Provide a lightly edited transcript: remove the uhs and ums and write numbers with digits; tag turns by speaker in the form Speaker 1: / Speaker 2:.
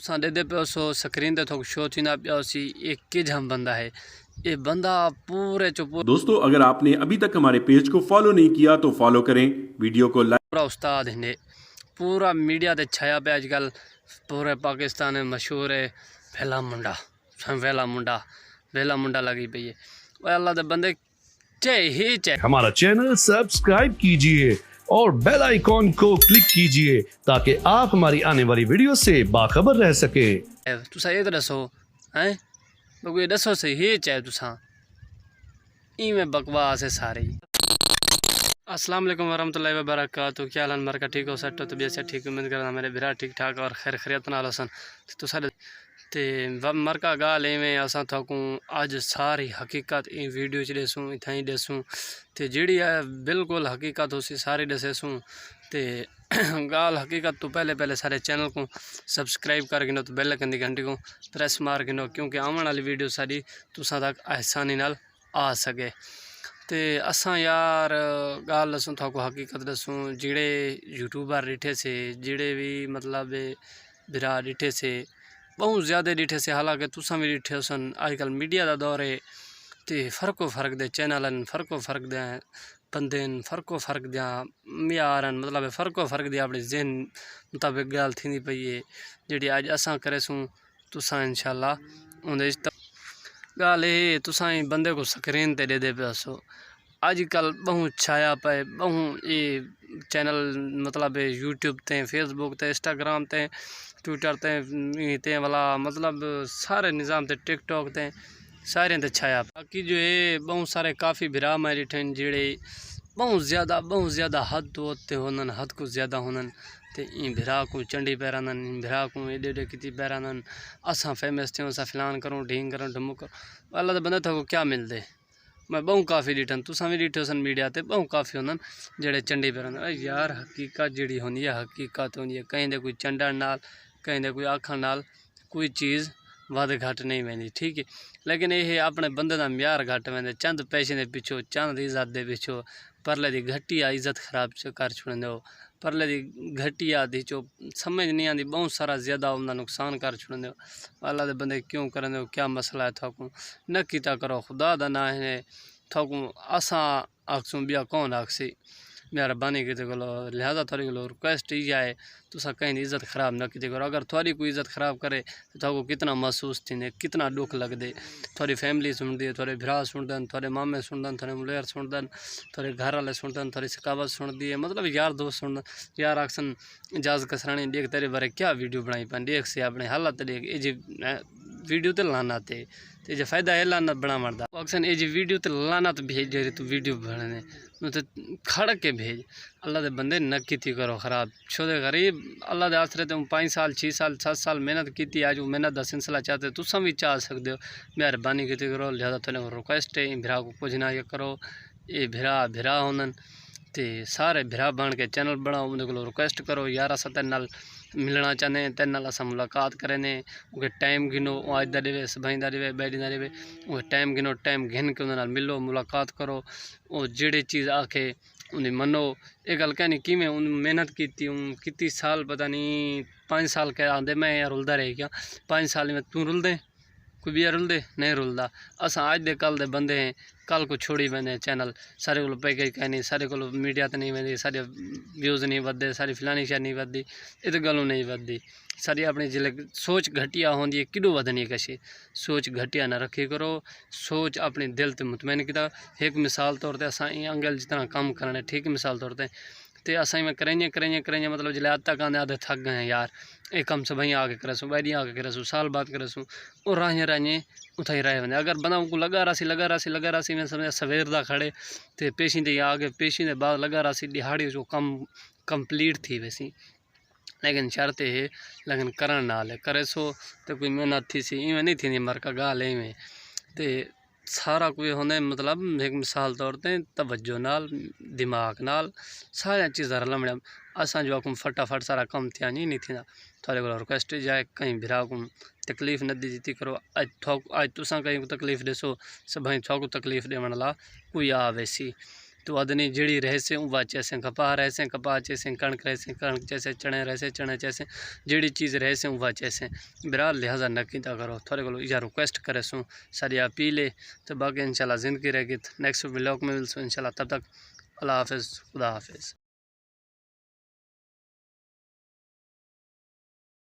Speaker 1: तुसां ॾेदे पियो सो स्क्रीन ते थोक शो थींदा पिया सी ये किजम बंदा है। ये बंदा पूरे चो
Speaker 2: दोस्तों अगर आपने अभी तक हमारे पेज को फॉलो नहीं किया तो फॉलो करें, वीडियो को लाइक।
Speaker 1: पूरा उस्ताद हिंदे पूरा मीडिया ते छाया पे अजकल पूरे पाकिस्तान में मशहूर है वेला मुंडा। वेला मुंडा लगी पई है। ओए अल्लाह दे बंदे चाहे
Speaker 3: हमारा चैनल सब्सक्राइब कीजिए और बेल आइकॉन को क्लिक कीजिए ताकि आप हमारी आने वाली वीडियो से बाखबर रह सके।
Speaker 1: तुसा ये तो दसो हैं ये दसो सही ये चाहे तुसा इवें बकवास है सारी। अस्सलाम वालेकुम वरहमतुल्लाहि वबरकातुहू। क्या हाल मरका ठीक हो सट्टो तबीयत से ठीक उम्मीद करना मेरे बिरा ठीक ठाक और खैर खैरियत नाल हसन तो सारे ते मरका गाल इवें असां थकूं अज सारी हकीकत ई वीडियो च दसूं इथां ही दसूं ते जिहड़ी है बिल्कुल हकीकत उसी सारी दसेसूं ते गाल हकीकत तो पहले सारे चैनल को सब्सक्राइब कर गिनो तो बेल आइकन दी घंटी को प्रेस मार गिनो क्योंकि आने वाली वीडियो सारी तुसां तक आसानी नाल आ सके। ते असां यार गाल दसूं थोको हकीकत दसूं जिहड़े यूट्यूबर डिठे से जिहड़े भी मतलब बिरा डिठे से बहुत ज़्यादा डिठे से हालांकि तुसां भी डिठे सन आजकल मीडिया का दौर है तो फ़र्क दे चैनल फ़र्क दे बंदे फ़र्क दिया म्यार मतलब फ़र्क दिया अपने जहन मुताबिक गाल थी पई है जी अज असां करेसूं तुसां इंशाल्लाह उन्हें गाल ये तुसां बंदे को स्क्रीन ते दे पे सो अजकल बहुत छाया पे बहुत ये चैनल मतलब यूट्यूब ते फेसबुक ते इंस्टाग्राम ते ट्विटर ते वाला मतलब सारे निज़ाम ते टिकटॉक ते सारे ते छाया। बाकी जो है बहुत सारे काफ़ी बिरा मैं डिठे जिहड़े बहुत ज़्यादा हद तो होते होनन हद को ज़्यादा होनन ते इन बिरा को चंडी पैरानन इन बिरा को एडे किती पैरानन असां फेमस थे असां फिलान करूँ ढींग करूँ ढमुक करूँ अल्लाह दे बंदे थको क्या मिलते मैं बहुत काफ़ी डिठन तुसां भी डिठे सन मीडिया ते बहुत काफ़ी होंदन जेड़े चंडी पैरानन यार हकीकत जिहड़ी होंदी है हकीकत होंदी है कहीं दे कोई चंडन नाल कहीं दे कोई आखण नाल कोई चीज़ वध घट नहीं वेंदी ठीक है। लेकिन ये अपने बंदे का म्यार घट वेंदे चंद पैसे के पिछो चंद इज्जत के पिछो परले दी घटिया इज्जत खराब कर छुड़े हो परले दी घटिया दी चो समझ नहीं आती बहुत सारा ज़्यादा उनका नुकसान कर छुड़े हो। अल्लाह के बंदे क्यों करें हो क्या मसला है थकूँ न किता करो खुदा दा ना है थकूँ असां आखसूँ बिया कौन आखसी मेहरबानी किते को लिहाजा थोड़ी को रिक्वेस्ट ये है तुसा कहीं इज्जत खराब न किते करो अगर थोड़ी कोई इज्जत खराब करे तो थोको कितना महसूस थी कितना दुख लगते थोड़ी फैमिली सुनती है थोड़े भरा सुनदन थोड़े मामे सुनदन थोड़े मुलेर सुनदन थोड़े घर वाले सुनदन थोड़ी सकावत सुनती है मतलब यार दोस्त सुन यार आखसन इजाज कसरानी देख तेरे बारे क्या वीडियो बनाई पान देख से अपने हालत देख ये जी वीडियो तो लाना थे तो जो फायदा है लानत बना मरदा अक्सर ये जी वीडियो तो लानत भेज दे रही तू वीडियो बनाने तो खड़ के भेज अल्लाह दे बंदे न की करो ख़राब छो दे गरीब अल्लाह दे आसरे तुम 5 साल 6 साल 7 साल मेहनत की आज वो मेहनत का सिलसिला चाहते तुम भी चाह सकते हो मेहरबानी की करो लिहाजा थोड़े रिक्वेस्ट है भिरा को कुछ ना ये करो ये भिरा होनन ते सारे भिरा बन के चैनल बनाओ उन्हें को रिक्वेस्ट करो यार अस तेरे नाल मिलना चाहते हैं तेरे नाल अस मुलाकात करें उनके टाइम गिनो अज का देवे सबाई का देवे बैडी का देवे उनके टाइम गिनो टाइम गिन के उन्हें मिलो मुलाकात करो वो जेड़ी चीज़ आके उन्हें मनो ये गल कहनी कि मैं उन मेहनत की कितनी साल पता नहीं 5 साल के आंदे मैं यार रुलदा रह गया 5 साल में तू रुल दे कोई भी रुलदे नहीं रुलदा असा अज दे कल दे बंदे हैं कल को छोड़ी वेंदे चैनल सारे को पैकेज कहनी सारे को मीडिया तो नहीं वेंदी सारे व्यूज़ नहीं वधदे सारी फलानी शै नहीं वधदी ये तो गलों नहीं वधदी सारी अपनी जिले सोच घटिया होंदी है किडो वधनी कशी सोच घटिया ना रखी करो सोच अपने दिल ते मुतमैन किता एक मिसाल तौर पर असा अंगल जितना कम करना ठीक मिसाल तौर पर तो असां में करें मतलब जिले आज तक आधे थक गए हैं यार एक कम से भाई आके करसूँ बैरी आके करसूँ साल बाद करसूँ और राहें उथा ही रहे अगर बंदा उनको लगा रासी में समझ सवेर दा खड़े तो पेशी ते आगे पेशी के बाद लगा रासी दिहाड़ी जो कम कंप्लीट थी वैसी लेकिन शर्त है लेकिन करण नाल करे सो तो कोई मेहनत थी सी इवें नहीं थी मरका गाल इवें तो सारा कोई होने मतलब एक मिसाल तौर पर तवज्जो नाल दिमाग नाल सारिया चीज़ा रलमड़ असा जो आखूँ फटाफट सारा कम थिया नहीं थी थोड़े को रिक्वेस्ट जाए कहीं भिरा को तकलीफ़ न दी करो अज तुसा कहीं को तकलीफ़ ॾिसो सभई थोको तकलीफ़ ॾियण ला कोई आ वैसी तो अदनी जड़ी रहे से वह जैसे कपाह रहे से कपाह जैसे कणक रहे से कणक जैसे चने रहे से चने जैसे जड़ी चीज़ रहे से वह जैसे बहरहाल लिहाजा नकीदा करो थोड़े को इजा रिक्वेस्ट करे सूँ सारी अपील है। तो बाकी इंशाल्लाह ज़िंदगी रहेगी नेक्स्ट व्लॉग में मिलसूँ इंशाल्लाह। तब तक अल्लाह हाफिज़ खुदा हाफिज़।